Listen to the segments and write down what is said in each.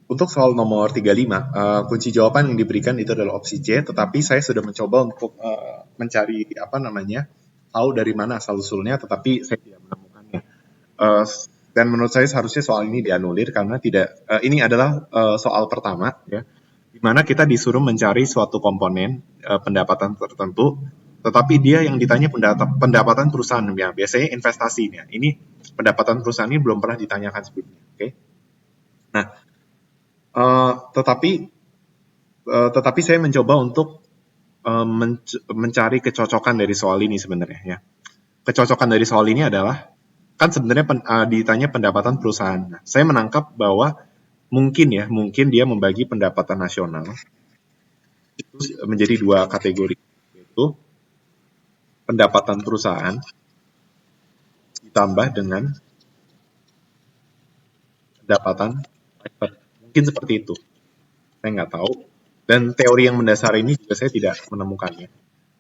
Untuk soal nomor 35, kunci jawaban yang diberikan itu adalah opsi C, tetapi saya sudah mencoba untuk mencari apa namanya, tahu dari mana asal-usulnya, tetapi saya tidak menemukannya. Eh, dan menurut saya seharusnya soal ini dianulir karena tidak, ini adalah soal pertama, ya, di mana kita disuruh mencari suatu komponen pendapatan tertentu, tetapi dia yang ditanya pendapatan perusahaan, ya, biasanya investasinya. Ini pendapatan perusahaan ini belum pernah ditanyakan sebelumnya, oke? Nah, eh, tetapi tetapi saya mencoba untuk mencari kecocokan dari soal ini sebenarnya, ya. Kecocokan dari soal ini adalah kan sebenarnya ditanya pendapatan perusahaan. Nah, saya menangkap bahwa mungkin dia membagi pendapatan nasional itu menjadi dua kategori, yaitu pendapatan perusahaan ditambah dengan pendapatan private. Mungkin seperti itu. Saya nggak tahu. Dan teori yang mendasar ini juga saya tidak menemukannya.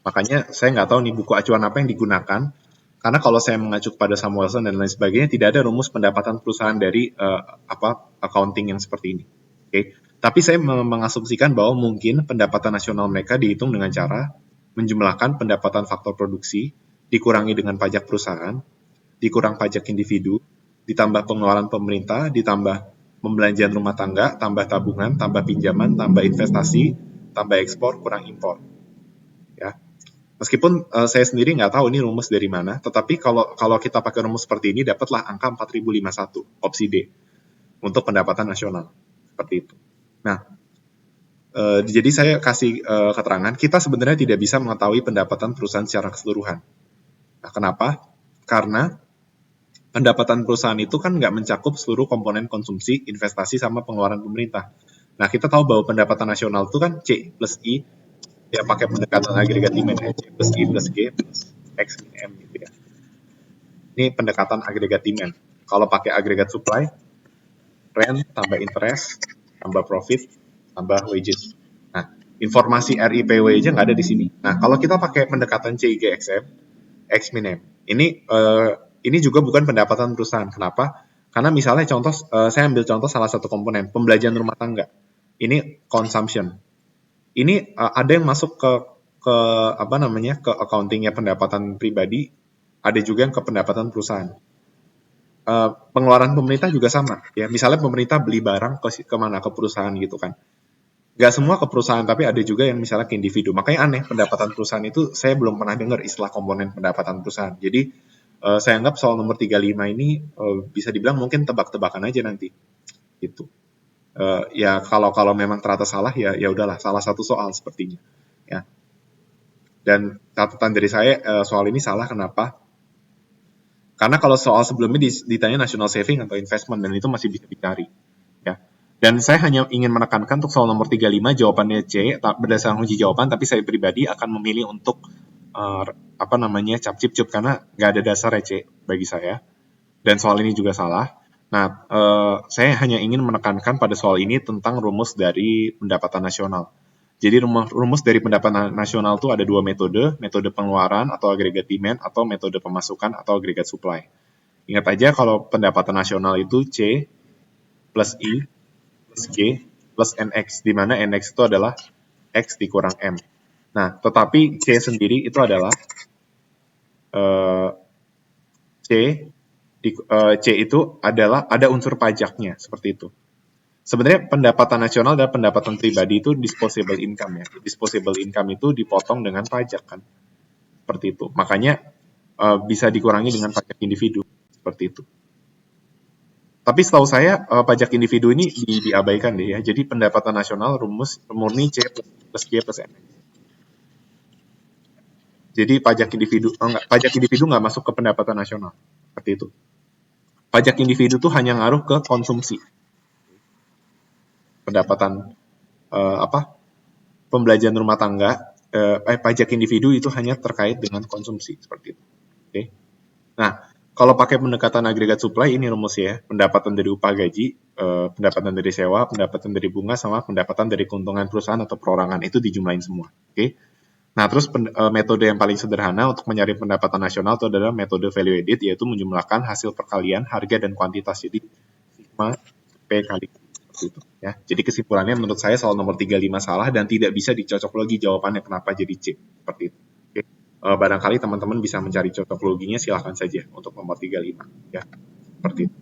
Makanya saya nggak tahu nih buku acuan apa yang digunakan. Karena kalau saya mengacu pada Samuelson dan lain sebagainya, tidak ada rumus pendapatan perusahaan dari accounting yang seperti ini. Oke, tapi saya mengasumsikan bahwa mungkin pendapatan nasional mereka dihitung dengan cara menjumlahkan pendapatan faktor produksi, dikurangi dengan pajak perusahaan, dikurang pajak individu, ditambah pengeluaran pemerintah, ditambah pembelanjaan rumah tangga, tambah tabungan, tambah pinjaman, tambah investasi, tambah ekspor, kurang impor. Ya, meskipun saya sendiri nggak tahu ini rumus dari mana, tetapi kalau kita pakai rumus seperti ini, dapatlah angka 4051, opsi D, untuk pendapatan nasional. Seperti itu. Nah, jadi saya kasih keterangan, kita sebenarnya tidak bisa mengetahui pendapatan perusahaan secara keseluruhan. Nah, kenapa? Karena pendapatan perusahaan itu kan nggak mencakup seluruh komponen konsumsi, investasi, sama pengeluaran pemerintah. Nah, kita tahu bahwa pendapatan nasional itu kan C plus I, ya pakai pendekatan agregat demand, ya, C plus I plus G plus X min M gitu ya. Ini pendekatan agregat demand. Kalau pakai agregat supply, rent tambah interest, tambah profit, tambah wages. Nah, informasi RIPW aja nggak ada di sini. Nah, kalau kita pakai pendekatan CIGXM, X min M, ini juga bukan pendapatan perusahaan. Kenapa? Karena misalnya contoh, saya ambil contoh salah satu komponen, pembelanjaan rumah tangga. Ini consumption. Ini ada yang masuk ke apa namanya, ke accountingnya pendapatan pribadi, ada juga yang ke pendapatan perusahaan. Pengeluaran pemerintah juga sama, ya. Misalnya pemerintah beli barang ke mana, ke perusahaan gitu kan. Gak semua ke perusahaan, tapi ada juga yang misalnya ke individu. Makanya aneh, pendapatan perusahaan itu saya belum pernah dengar istilah komponen pendapatan perusahaan. Jadi saya anggap soal nomor 35 ini bisa dibilang mungkin tebak-tebakan aja nanti. Gitu. Ya kalau memang ternyata salah, ya udahlah, salah satu soal sepertinya. Ya. Dan catatan dari saya soal ini salah kenapa? Karena kalau soal sebelumnya ditanya national saving atau investment, dan itu masih bisa dicari. Ya. Dan saya hanya ingin menekankan untuk soal nomor 35 jawabannya C berdasarkan kunci jawaban, tapi saya pribadi akan memilih untuk apa namanya cap-cip-cup karena nggak ada dasarnya C bagi saya. Dan soal ini juga salah. Nah, saya hanya ingin menekankan pada soal ini tentang rumus dari pendapatan nasional. Jadi rumus dari pendapatan nasional itu ada dua metode, metode pengeluaran atau agregat demand, atau metode pemasukan atau agregat supply. Ingat aja kalau pendapatan nasional itu C plus I plus G plus NX, di mana NX itu adalah X dikurang M. Nah, tetapi C sendiri itu adalah C C itu adalah ada unsur pajaknya, seperti itu. Sebenarnya pendapatan nasional dan pendapatan pribadi itu disposable income ya. Disposable income itu dipotong dengan pajak kan, seperti itu. Makanya bisa dikurangi dengan pajak individu, seperti itu. Tapi setahu saya pajak individu ini diabaikan deh ya. Jadi pendapatan nasional rumus murni C plus G plus N. Jadi pajak individu nggak masuk ke pendapatan nasional, seperti itu. Pajak individu tuh hanya ngaruh ke konsumsi. Pendapatan apa? Pembelanjaan rumah tangga, pajak individu itu hanya terkait dengan konsumsi, seperti itu. Oke. Nah, kalau pakai pendekatan agregat supply ini rumus ya, pendapatan dari upah gaji, pendapatan dari sewa, pendapatan dari bunga, sama pendapatan dari keuntungan perusahaan atau perorangan itu dijumlahin semua. Oke. Nah, terus metode yang paling sederhana untuk mencari pendapatan nasional itu adalah metode value added, yaitu menjumlahkan hasil perkalian harga dan kuantitas. Jadi sigma P kali. seperti itu ya. Jadi kesimpulannya menurut saya soal nomor 35 salah dan tidak bisa dicocoklogi jawabannya kenapa jadi C seperti itu. Oke. Barangkali teman-teman bisa mencari cocokloginya, silahkan saja untuk nomor 35 ya. Seperti itu.